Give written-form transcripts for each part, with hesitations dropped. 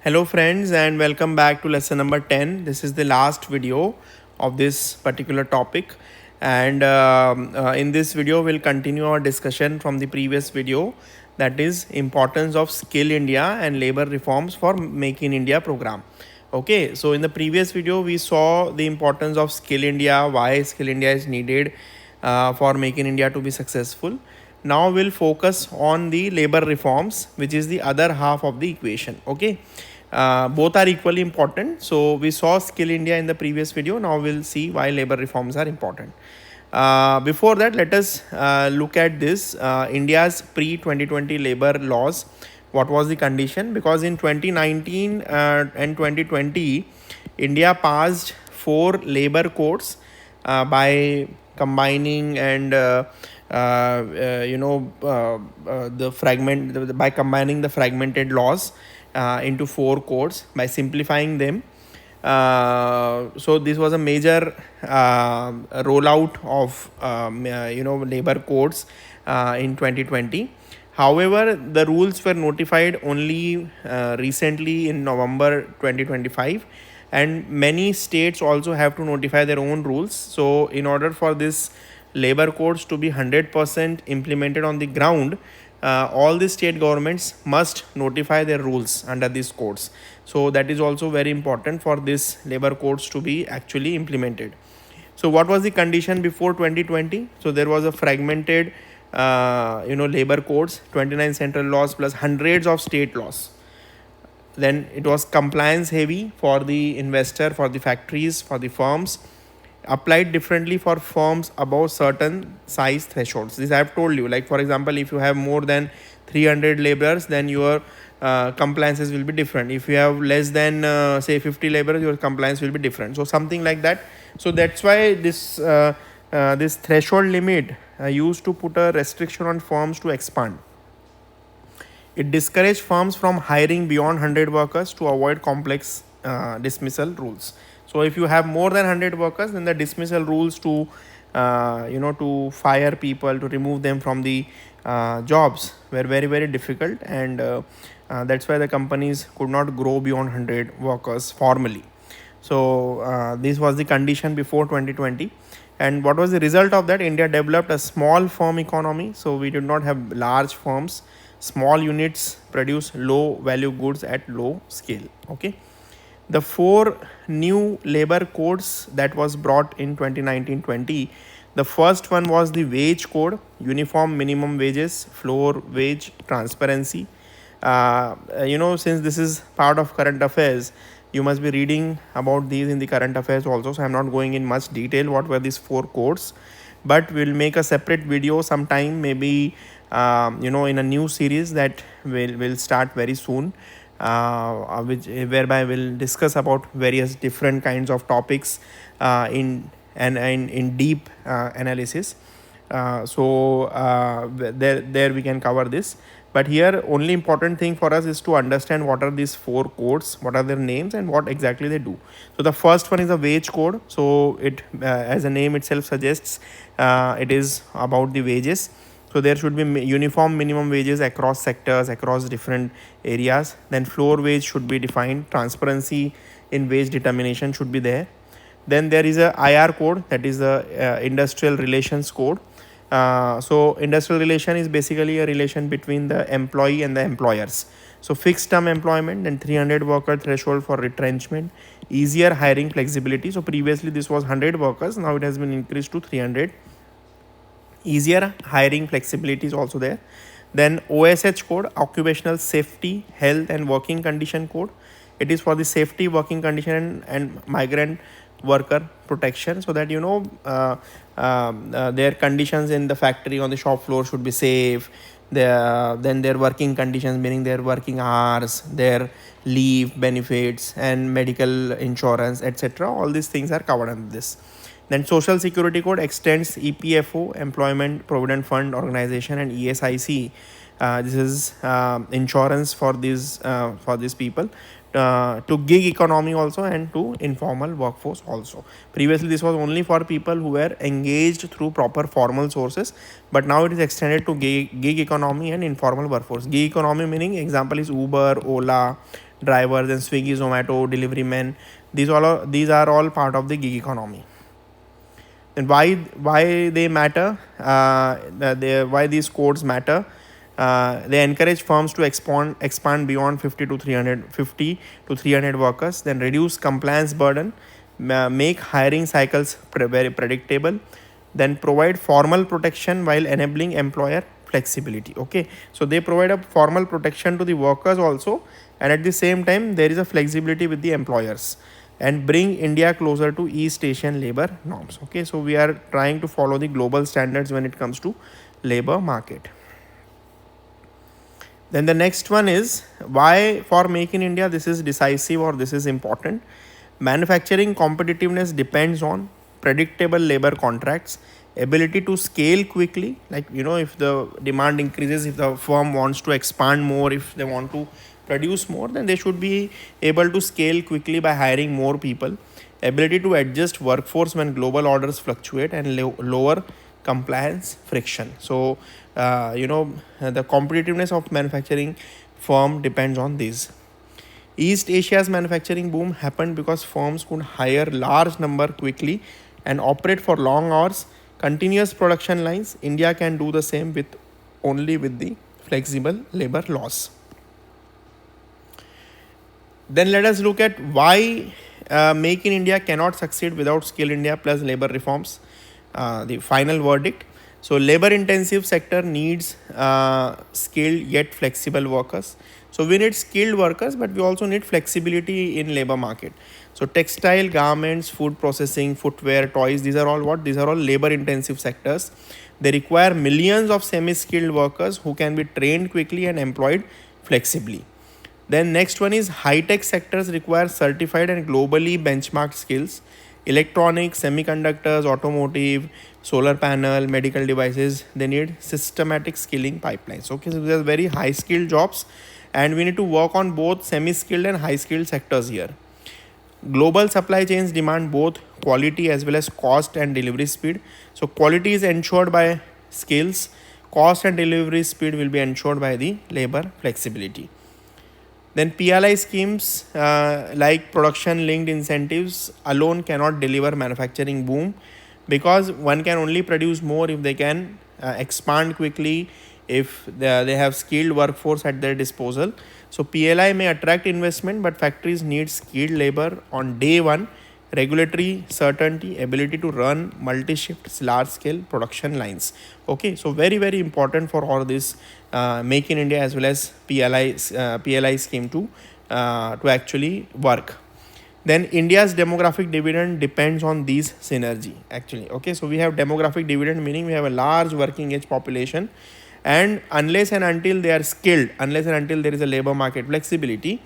Hello friends and welcome back to lesson number 10. This is the last video of this particular topic, and in this video we'll continue our discussion from the previous video, that is importance of Skill India and labor reforms for Make in India program. Okay, so in the previous video we saw the importance of Skill India, why Skill India is needed for Make in India to be successful. Now we'll focus on the labor reforms, which is the other half of the equation. Okay, both are equally important. So we saw Skill India in the previous video. Now we'll see why labor reforms are important. Before that, let us look at this India's pre-2020 labor laws. What was the condition? Because in 2019 and 2020, India passed 4 labor codes by combining and by combining the fragmented laws into 4 codes by simplifying them. So this was a major rollout of labor codes in 2020. However, the rules were notified only recently in November 2025, and many states also have to notify their own rules. So in order for this labor codes to be 100% implemented on the ground, all the state governments must notify their rules under these codes. So that is also very important for this labor codes to be actually implemented. So what was the condition before 2020? So there was a fragmented labor codes, 29 central laws plus hundreds of state laws. Then it was compliance heavy for the investor, for the factories, for the firms, applied differently for firms above certain size thresholds. This I have told you. Like for example, if you have more than 300 laborers, then your compliances will be different. If you have less than say 50 laborers, your compliance will be different. So something like that. So that's why this threshold limit used to put a restriction on firms to expand. It discouraged firms from hiring beyond 100 workers to avoid complex dismissal rules. So if you have more than 100 workers, then the dismissal rules to to fire people, to remove them from the jobs were very difficult, and that's why the companies could not grow beyond 100 workers formally. So this was the condition before 2020. And what was the result of that? India developed a small firm economy. So we did not have large firms. Small units produce low value goods at low scale. Okay, the 4 new labor codes that was brought in 2019-20. The first one was the wage code, uniform minimum wages, floor wage, transparency. Since this is part of current affairs, you must be reading about these in the current affairs also. So I'm not going in much detail what were these 4 codes, but we'll make a separate video sometime, maybe in a new series that will start very soon, whereby we'll discuss about various different kinds of topics in deep analysis. There we can cover this. But here only important thing for us is to understand what are these 4 codes, what are their names, and what exactly they do. So the first one is a wage code. So it as the name itself suggests, it is about the wages. So there should be uniform minimum wages across sectors, across different areas. Then floor wage should be defined. Transparency in wage determination should be there. Then there is a IR code, that is the industrial relations code. So industrial relation is basically a relation between the employee and the employers. So fixed term employment, then 300 worker threshold for retrenchment, easier hiring flexibility. So previously this was 100 workers, now it has been increased to 300. Easier hiring flexibility is also there. Then OSH code, occupational safety, health and working condition code. It is for the safety, working condition and migrant worker protection, so that their conditions in the factory, on the shop floor should be safe. Then their working conditions, meaning their working hours, their leave benefits and medical insurance, etc. All these things are covered under this. Then Social Security Code extends EPFO, Employment Provident Fund Organization, and ESIC. This is insurance for these people, to gig economy also, and to informal workforce also. Previously this was only for people who were engaged through proper formal sources, but now it is extended to gig economy and informal workforce. Gig economy meaning example is Uber, Ola, drivers and Swiggy, Zomato, delivery men. These are all part of the gig economy. And why they matter? Why these codes matter? They encourage firms to expand beyond 50 to 300 workers, then reduce compliance burden, make hiring cycles very predictable, then provide formal protection while enabling employer flexibility. Okay, so they provide a formal protection to the workers also, and at the same time there is a flexibility with the employers, and bring India closer to East Asian labor norms. Okay, so we are trying to follow the global standards when it comes to labor market. Then the next one is why for Make in India this is decisive or this is important. Manufacturing competitiveness depends on predictable labor contracts, ability to scale quickly. Like, if the demand increases, if the firm wants to expand more, if they want to produce more, then they should be able to scale quickly by hiring more people. Ability to adjust workforce when global orders fluctuate, and lower compliance friction. So, the competitiveness of manufacturing firm depends on these. East Asia's manufacturing boom happened because firms could hire large number quickly and operate for long hours, continuous production lines. India can do the same with only with the flexible labor laws. Then let us look at why Make in India cannot succeed without Skill India plus labor reforms. The final verdict. So labor intensive sector needs skilled yet flexible workers. So we need skilled workers, but we also need flexibility in labor market. So textile, garments, food processing, footwear, toys, these are all what? These are all labor intensive sectors. They require millions of semi-skilled workers who can be trained quickly and employed flexibly. Then next one is high-tech sectors require certified and globally benchmarked skills. Electronics, semiconductors, automotive, solar panel, medical devices, they need systematic skilling pipelines. Okay, so these are very high skilled jobs, and we need to work on both semi-skilled and high-skilled sectors here. Global supply chains demand both quality as well as cost and delivery speed. So quality is ensured by skills, cost and delivery speed will be ensured by the labor flexibility. Then PLI schemes like production linked incentives alone cannot deliver manufacturing boom, because one can only produce more if they can expand quickly, if they have skilled workforce at their disposal. So PLI may attract investment, but factories need skilled labor on day one, regulatory certainty, ability to run multi-shift large scale production lines. Okay, so very important for all this Make in India as well as PLI scheme to actually work. Then India's demographic dividend depends on these synergy actually. Okay, so we have demographic dividend, meaning we have a large working age population, and unless and until they are skilled, unless and until there is a labor market flexibility,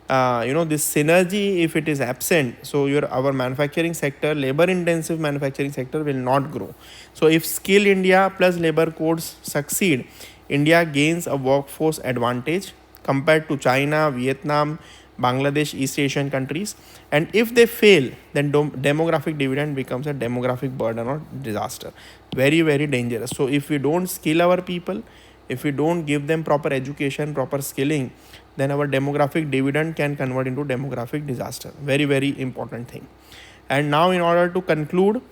this synergy, if it is absent, so our manufacturing sector, labor intensive manufacturing sector will not grow. So if Skill India plus labor codes succeed, India gains a workforce advantage compared to China, Vietnam, Bangladesh, East Asian countries. And if they fail, then demographic dividend becomes a demographic burden or disaster. Very dangerous. So if we don't skill our people, if we don't give them proper education, proper skilling, then our demographic dividend can convert into demographic disaster. Very important thing. And now, in order to conclude,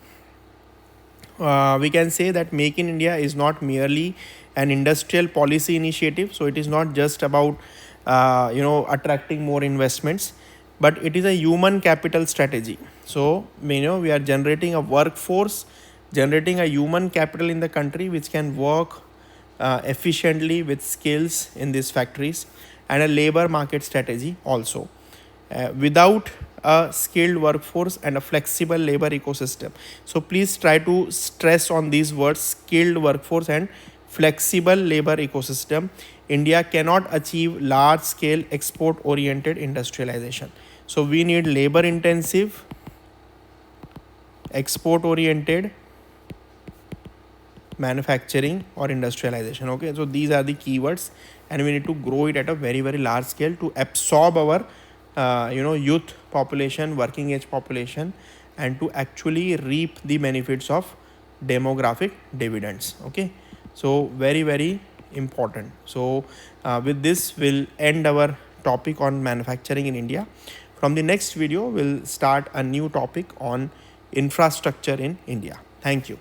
we can say that Make in India is not merely an industrial policy initiative. So it is not just about attracting more investments, but it is a human capital strategy. So we are generating a workforce, generating a human capital in the country which can work efficiently with skills in these factories, and a labor market strategy also. Without a skilled workforce and a flexible labor ecosystem. So please try to stress on these words: skilled workforce and flexible labor ecosystem. India cannot achieve large scale export oriented industrialization. So we need labor intensive, export oriented manufacturing or industrialization. Okay, so these are the keywords, and we need to grow it at a very large scale to absorb our youth population, working age population, and to actually reap the benefits of demographic dividends. Okay, so very important. So with this we'll end our topic on manufacturing in India. From the next video, we'll start a new topic on infrastructure in India. Thank you.